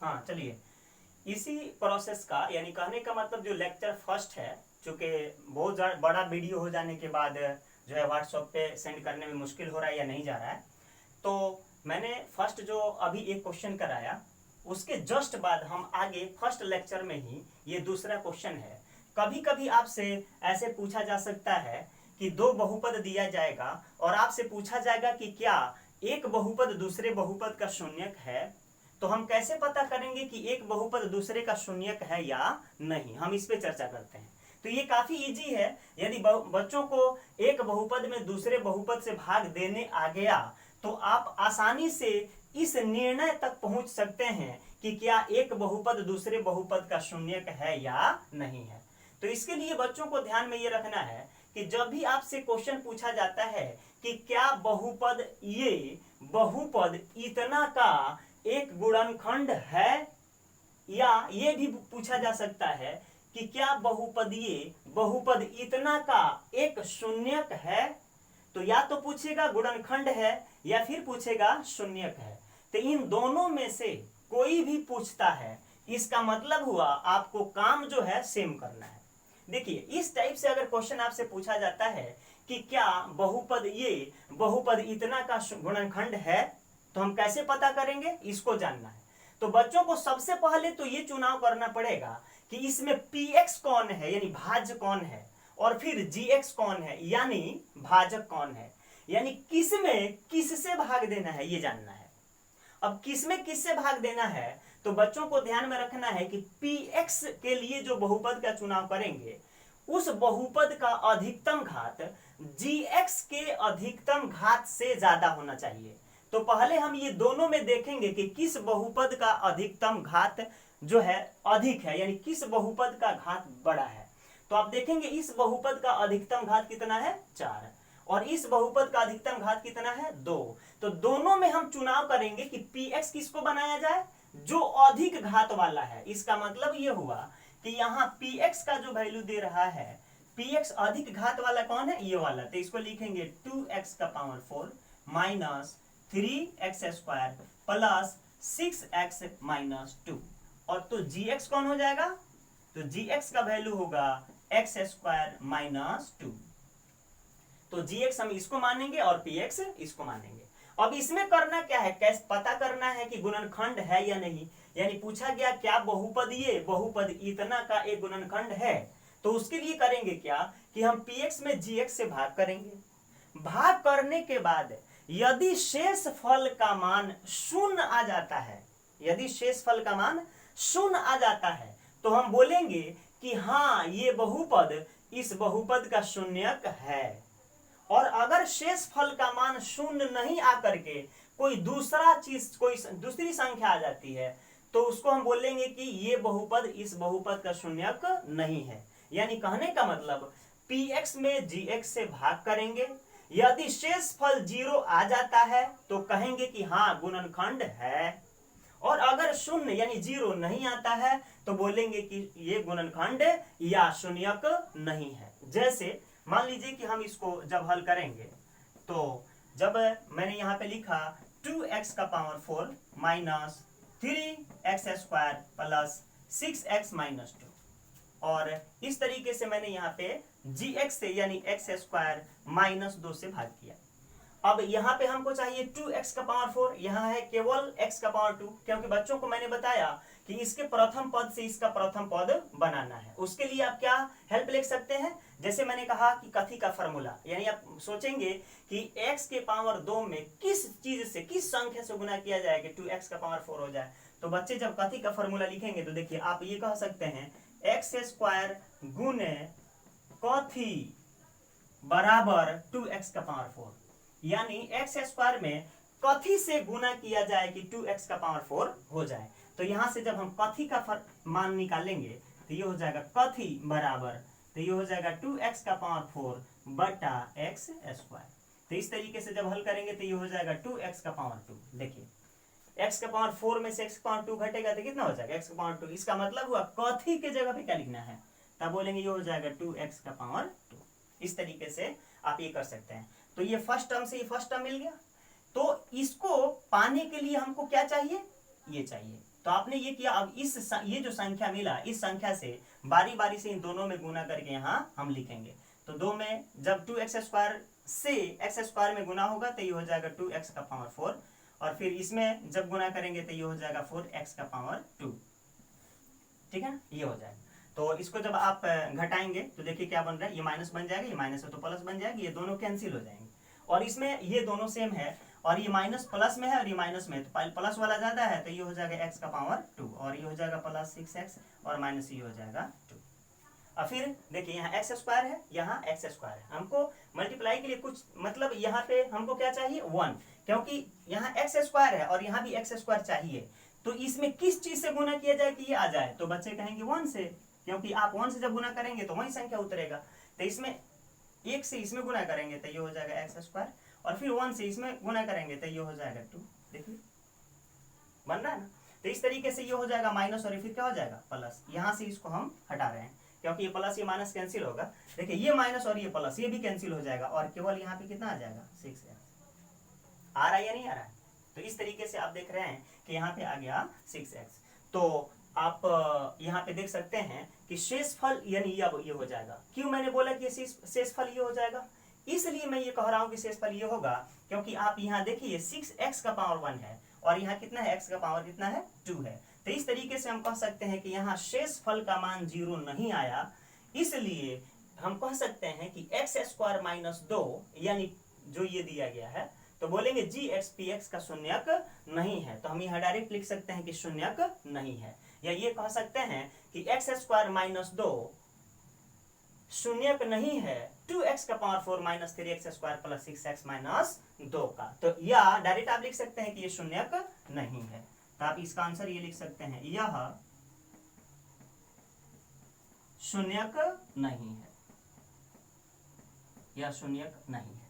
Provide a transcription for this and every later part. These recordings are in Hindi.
हाँ चलिए, इसी प्रोसेस का यानी कहने का मतलब जो लेक्चर फर्स्ट है, चूंकि बहुत बड़ा वीडियो हो जाने के बाद जो है व्हाट्सएप पे सेंड करने में मुश्किल हो रहा है या नहीं जा रहा है, तो मैंने फर्स्ट जो अभी एक क्वेश्चन कराया उसके जस्ट बाद हम आगे फर्स्ट लेक्चर में ही ये दूसरा क्वेश्चन है। कभी कभी आपसे ऐसे पूछा जा सकता है कि दो बहुपद दिया जाएगा और आपसे पूछा जाएगा कि क्या एक बहुपद दूसरे बहुपद का शून्यक है, तो हम कैसे पता करेंगे कि एक बहुपद दूसरे का शून्यक है या नहीं, हम इस पे चर्चा करते हैं। तो ये काफी इजी है। यदि बच्चों को एक बहुपद में दूसरे बहुपद से भाग देने आ गया तो आप आसानी से इस निर्णय तक पहुंच सकते हैं कि क्या एक बहुपद दूसरे बहुपद का शून्यक है या नहीं है। तो इसके लिए बच्चों को ध्यान में ये रखना है कि जब भी आपसे क्वेश्चन पूछा जाता है कि क्या बहुपद बहुपद इतना का एक गुणनखंड है, या ये भी पूछा जा सकता है कि क्या बहुपद इतना का एक शून्यक है, तो या तो पूछेगा गुणनखंड है या फिर पूछेगा शून्यक है। तो इन दोनों में से कोई भी पूछता है, इसका मतलब हुआ आपको काम जो है सेम करना है। देखिए, इस टाइप से अगर क्वेश्चन आपसे पूछा जाता है कि क्या बहुपद इतना का गुणनखंड है, तो हम कैसे पता करेंगे, इसको जानना है। तो बच्चों को सबसे पहले तो ये चुनाव करना पड़ेगा कि इसमें px कौन है यानी भाज्य कौन है, और फिर gx कौन है यानी भाजक कौन है, यानी किसमें किससे भाग देना है ये जानना है। अब किसमें किससे भाग देना है, तो बच्चों को ध्यान में रखना है कि px के लिए जो बहुपद का चुनाव करेंगे उस बहुपद का अधिकतम घात gx के अधिकतम घात से ज्यादा होना चाहिए। तो पहले हम ये दोनों में देखेंगे कि किस बहुपद का अधिकतम घात जो है अधिक है, यानी किस बहुपद का घात बड़ा है। तो आप देखेंगे इस बहुपद का अधिकतम घात कितना है 4, और इस बहुपद का अधिकतम घात कितना है 2। तो दोनों में हम चुनाव करेंगे कि px किसको बनाया जाए, जो अधिक घात वाला है। इसका मतलब ये हुआ कि यहाँ px का जो वैल्यू दे रहा है, px अधिक घात वाला कौन है, ये वाला। तो इसको लिखेंगे 2x का power 4 minus 3x square plus 6x minus 2। और तो gx कौन हो जाएगा, तो gx का वैल्यू होगा x स्क्वायर माइनस 2। तो gx हम इसको मानेंगे और px इसको मानेंगे। अब इसमें करना क्या है, कैसे पता करना है कि गुणनखंड है या नहीं, यानी पूछा गया क्या बहुपद इतना का एक गुणनखंड है। तो उसके लिए करेंगे क्या कि हम px में gx से भाग करेंगे। भाग करने के बाद यदि शेष फल का मान शून्य आ जाता है, यदि शेष फल का मान शून्य आ जाता है, तो हम बोलेंगे कि हाँ ये बहुपद इस बहुपद का शून्यक है। और अगर शेष फल का मान शून्य नहीं आकर के कोई दूसरी संख्या आ जाती है, तो उसको हम बोलेंगे कि ये बहुपद इस बहुपद का शून्यक नहीं है। यानी कहने का मतलब px में gx से भाग करेंगे, यदि शेष फल 0 आ जाता है तो कहेंगे कि हाँ गुणनखंड है, और अगर शून्य यानी 0 नहीं आता है तो बोलेंगे कि ये गुणनखंड या शून्यक नहीं है। जैसे मान लीजिए कि हम इसको जब हल करेंगे, तो जब मैंने यहाँ पे लिखा 2x का power 4 minus 3x square plus 6x minus 2, और इस तरीके से मैंने यहाँ पे gx से यानी x स्क्वायर माइनस 2 से भाग किया। अब यहाँ पे हमको चाहिए 2x का पावर 4, यहाँ है केवल x का पावर 2, क्योंकि बच्चों को मैंने बताया कि इसके प्रथम पद से इसका प्रथम पद बनाना है। उसके लिए आप क्या हेल्प ले सकते हैं, जैसे मैंने कहा कि कथी का फॉर्मूला, यानी आप सोचेंगे कि x के पावर 2 में किस चीज से किस संख्या से गुना किया जाए कि 2x का पावर 4 हो जाए। तो बच्चे जब कथी का फॉर्मूला लिखेंगे तो देखिए आप ये कह सकते हैं x स्क्वायर गुने कथी बराबर 2x का पावर 4, यानी x स्क्वायर में कथी से गुना किया जाए कि 2x का पावर 4 हो जाए। तो यहां से जब हम कथी का मान निकालेंगे तो ये हो जाएगा कथी बराबर, तो ये हो जाएगा 2x का पावर 4 बटा x स्क्वायर। तो इस तरीके से जब हल करेंगे तो ये हो जाएगा 2x का पावर 2। देखिए x का पावर 4 में से x का पावर 2 घटेगा तो कितना हो जाएगा x का पावर 2। इसका मतलब हुआ कथी के जगह पे क्या लिखना है, तब बोलेंगे ये हो जाएगा 2x का पावर 2। इस तरीके से आप ये कर सकते हैं। तो ये फर्स्ट टर्म से ये फर्स्ट टर्म मिल गया। तो इसको पाने के लिए हमको क्या चाहिए, ये चाहिए तो आपने ये किया, अब ये जो संख्या मिला इस संख्या से बारी बारी से इन दोनों में गुना करके यहाँ हम लिखेंगे। तो 2 में जब 2x² से x² में गुना होगा तो ये हो जाएगा 2x⁴, और फिर इसमें जब गुना करेंगे तो ये हो जाएगा 4x⁴। ठीक है ना, ये हो जाएगा। तो इसको जब आप घटाएंगे तो देखिए क्या बन रहा है, ये माइनस बन जाएगा, ये माइनस है तो प्लस बन जाएगा, ये दोनों कैंसिल हो जाएंगे। और इसमें ये दोनों सेम है, और ये माइनस प्लस में है और ये माइनस में है, तो प्लस वाला ज्यादा है तो ये हो जाएगा x⁴, और ये हो जाएगा प्लस 6x, और माइनस ये हो जाएगा 2। और फिर देखिए यहाँ x² है, यहाँ x² है, हमको मल्टीप्लाई के लिए कुछ मतलब यहाँ पे हमको क्या चाहिए 1, क्योंकि यहाँ x² है और यहाँ भी x² चाहिए। तो इसमें किस चीज से गुना किया जाए कि ये आ जाए, तो बच्चे कहेंगे 1 से, क्योंकि आप 1 से जब गुना करेंगे तो वही संख्या उतरेगा। तो इसमें 1 से इसमें गुना करेंगे तो ये हो जाएगा x², और फिर 1 से इसमें गुना करेंगे तो ये हो जाएगा 2। देखिए बन रहा है ना। तो इस तरीके से ये हो जाएगा माइनस, और फिर क्या हो जाएगा प्लस। यहाँ से इसको हम हटा रहे हैं क्योंकि ये प्लस ये माइनस कैंसिल होगा। देखिए ये माइनस और ये प्लस ये भी कैंसिल हो जाएगा, और केवल यहाँ पे कितना आ जाएगा 6x। आ रहा है या नहीं आ रहा है? तो इस तरीके से आप देख रहे हैं कि यहाँ पे आ गया 6x। तो आप यहाँ पे देख सकते हैं कि शेषफल यानी ये हो जाएगा। क्यों मैंने बोला कि शेषफल ये हो जाएगा, इसलिए मैं ये कह रहा हूँ कि शेषफल ये होगा क्योंकि आप यहाँ देखिए 6x⁴ है और यहाँ कितना है, x⁴ कितना है 2 है। तो इस तरीके से हम कह सकते हैं कि यहाँ शेषफल का मान 0 नहीं आया, इसलिए हम कह सकते हैं कि x² - 2 यानी जो ये दिया गया है तो बोलेंगे gx का शून्यक नहीं है। तो हम यहाँ डायरेक्ट लिख सकते हैं कि शून्यक नहीं है, या ये कह सकते हैं कि x² - 2 शून्यक नहीं है 2x⁴ - 3x² + 6x - 2 का। तो या डायरेक्ट आप लिख सकते हैं कि ये शून्यक नहीं है। तो आप इसका आंसर ये लिख सकते हैं, यह शून्यक नहीं है, यह शून्यक नहीं है,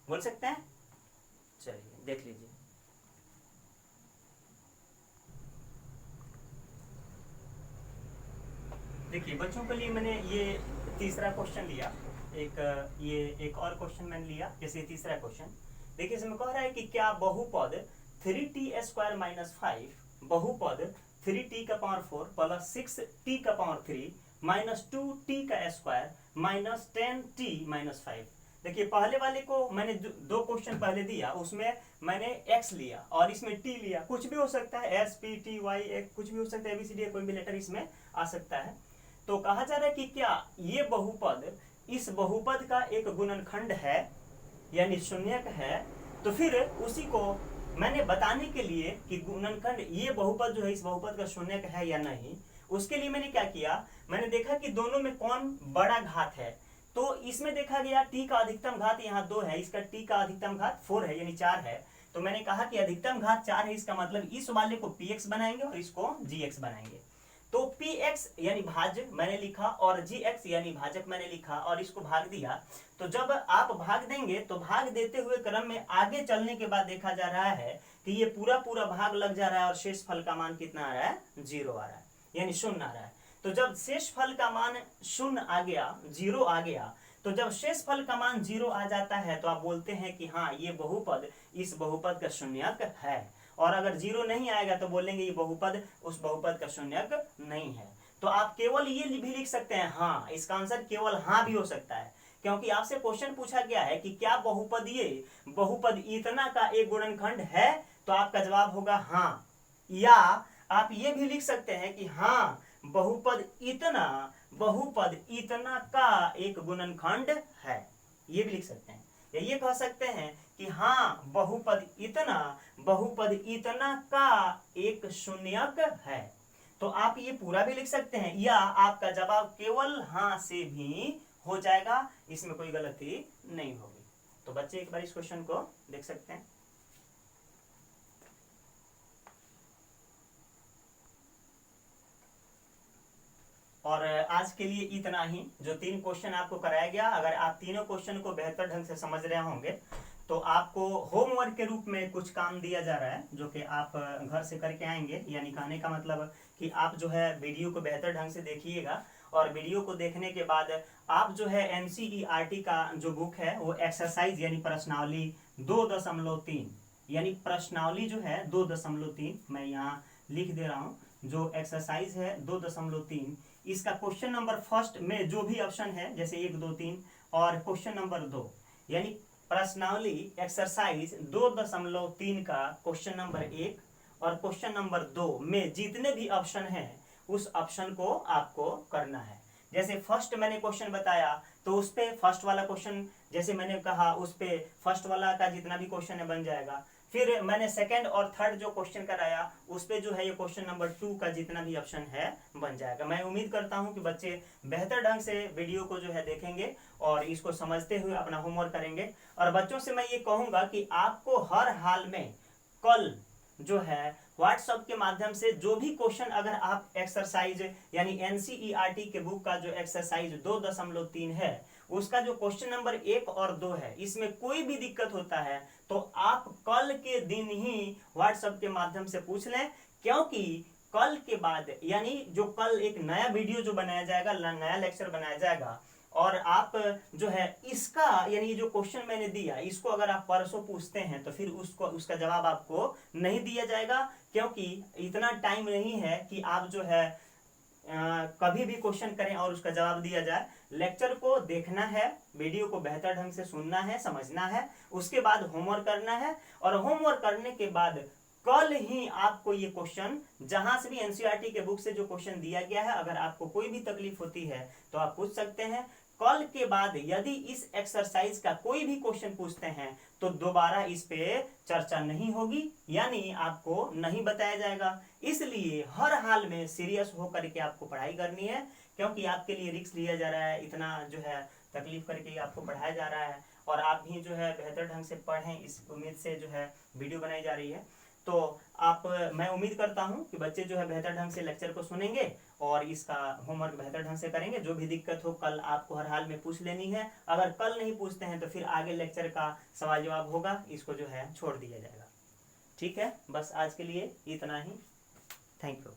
बोल सकते हैं। चलिए देख लीजिए। देखिए बच्चों के लिए मैंने ये तीसरा क्वेश्चन लिया, एक और क्वेश्चन मैंने लिया। जैसे तीसरा क्वेश्चन देखिए, इसमें कह रहा है कि क्या बहुपद 3t² - 5 बहुपद 3t⁴ + 6t⁴ - 2t² - 10t - 5। देखिए पहले वाले को मैंने दो क्वेश्चन पहले दिया, उसमें मैंने x लिया और इसमें t लिया। कुछ भी हो सकता है, s p t y कुछ भी हो सकता है, ABCD कोई भी लेटर इसमें आ सकता है। तो कहा जा रहा है कि क्या ये बहुपद इस बहुपद का एक गुणनखंड है यानी शून्यक है। तो फिर उसी को मैंने बताने के लिए कि गुणनखंड ये बहुपद जो है इस बहुपद का शून्यक है या नहीं, उसके लिए मैंने क्या किया, मैंने देखा कि दोनों में कौन बड़ा घात है। तो इसमें देखा गया t का अधिकतम घात यहाँ 2 है, इसका t का अधिकतम घात 4 है यानी 4 है। तो मैंने कहा कि अधिकतम घात 4 है, इसका मतलब इस वाले को px बनाएंगे और इसको gx बनाएंगे। तो px यानी भाज्य मैंने लिखा और gx यानी भाजक मैंने लिखा और इसको भाग दिया। तो जब आप भाग देंगे तो भाग देते हुए क्रम में आगे चलने के बाद देखा जा रहा है कि ये पूरा पूरा भाग लग जा रहा है और शेषफल का मान कितना आ रहा है, 0 आ रहा है यानी 0 आ रहा है। तो जब शेषफल का मान 0 आ गया, 0 आ गया, तो जब शेषफल का मान 0 आ जाता है तो आप बोलते हैं कि हाँ ये बहुपद इस बहुपद का शून्यक है। और अगर 0 नहीं आएगा तो बोलेंगे ये बहुपद उस बहुपद का शून्यक नहीं है। तो आप केवल ये भी लिख सकते हैं हाँ, इसका आंसर केवल हाँ भी हो सकता है, क्योंकि आपसे क्वेश्चन पूछा गया है कि क्या बहुपद ये बहुपद इतना का एक गुणनखंड है, तो आपका जवाब होगा हाँ। या आप ये भी लिख सकते हैं कि हाँ बहुपद इतना का एक गुणनखंड है, ये भी लिख सकते हैं। या ये कह सकते हैं कि हाँ बहुपद इतना का एक शून्यक है। तो आप ये पूरा भी लिख सकते हैं, या आपका जवाब केवल हाँ से भी हो जाएगा, इसमें कोई गलती नहीं होगी। तो बच्चे एक बार इस क्वेश्चन को देख सकते हैं। और आज के लिए इतना ही। जो 3 क्वेश्चन आपको कराया गया, अगर आप तीनों क्वेश्चन को बेहतर ढंग से समझ रहे होंगे तो आपको होमवर्क के रूप में कुछ काम दिया जा रहा है जो कि आप घर से करके आएंगे। यानी कहने का मतलब कि आप जो है वीडियो को बेहतर ढंग से देखिएगा, और वीडियो को देखने के बाद आप जो है NCERT का जो बुक है वो एक्सरसाइज यानी प्रश्नावली 2.3 यानी प्रश्नावली जो है 2.3 मैं यहाँ लिख दे रहा हूँ। जो एक्सरसाइज है 2.3, इसका क्वेश्चन नंबर फर्स्ट में जो भी ऑप्शन है, जैसे 1, 2, 3 और क्वेश्चन नंबर 2, यानी प्रश्नावली एक्सरसाइज 2.3 का क्वेश्चन नंबर 1 और क्वेश्चन नंबर 2 में जितने भी ऑप्शन हैं उस ऑप्शन को आपको करना है। जैसे फर्स्ट मैंने क्वेश्चन बताया तो उस पे फर्स्ट वाला क्वेश्चन, जैसे मैंने कहा उस पे फर्स्ट वाला का जितना भी क्वेश्चन है बन जाएगा। फिर मैंने सेकंड और थर्ड जो क्वेश्चन कराया उस पे जो है ये क्वेश्चन नंबर 2 का जितना भी ऑप्शन है बन जाएगा। मैं उम्मीद करता हूं कि बच्चे बेहतर ढंग से वीडियो को जो है देखेंगे और इसको समझते हुए अपना होमवर्क करेंगे। और बच्चों से मैं ये कहूंगा कि आपको हर हाल में कल जो है व्हाट्सएप के माध्यम से जो भी क्वेश्चन अगर आप एक्सरसाइज यानी एनसीईआरटी के बुक का जो एक्सरसाइज 2.3 है उसका जो क्वेश्चन नंबर 1 और 2 है, इसमें कोई भी दिक्कत होता है तो आप कल के दिन ही व्हाट्सएप के माध्यम से पूछ लें, क्योंकि कल के बाद यानी जो कल एक नया वीडियो जो बनाया जाएगा, नया लेक्चर बनाया जाएगा और आप जो है इसका यानी जो क्वेश्चन मैंने दिया इसको अगर आप परसों पूछते हैं तो फिर उसका जवाब आपको नहीं दिया जाएगा, क्योंकि इतना टाइम नहीं है कि आप जो है कभी भी क्वेश्चन करें और उसका जवाब दिया जाए। लेक्चर को देखना है, वीडियो को बेहतर ढंग से सुनना है, समझना है, उसके बाद होमवर्क करना है और होमवर्क करने के बाद कल ही आपको ये क्वेश्चन जहां से भी एनसीईआरटी के बुक से जो क्वेश्चन दिया गया है, अगर आपको कोई भी तकलीफ होती है तो आप पूछ सकते हैं। कल के बाद यदि इस एक्सरसाइज का कोई भी क्वेश्चन पूछते हैं तो दोबारा इस पे चर्चा नहीं होगी, यानी आपको नहीं बताया जाएगा। इसलिए हर हाल में सीरियस होकर के आपको पढ़ाई करनी है, क्योंकि आपके लिए रिस्क लिया जा रहा है, इतना जो है तकलीफ करके आपको पढ़ाया जा रहा है और आप भी जो है बेहतर ढंग से पढ़ें इस उम्मीद से जो है वीडियो बनाई जा रही है। तो मैं उम्मीद करता हूं कि बच्चे जो है बेहतर ढंग से लेक्चर को सुनेंगे और इसका होमवर्क बेहतर ढंग से करेंगे। जो भी दिक्कत हो कल आपको हर हाल में पूछ लेनी है, अगर कल नहीं पूछते हैं तो फिर आगे लेक्चर का सवाल जवाब होगा, इसको जो है छोड़ दिया जाएगा। ठीक है, बस आज के लिए इतना ही। Thank you.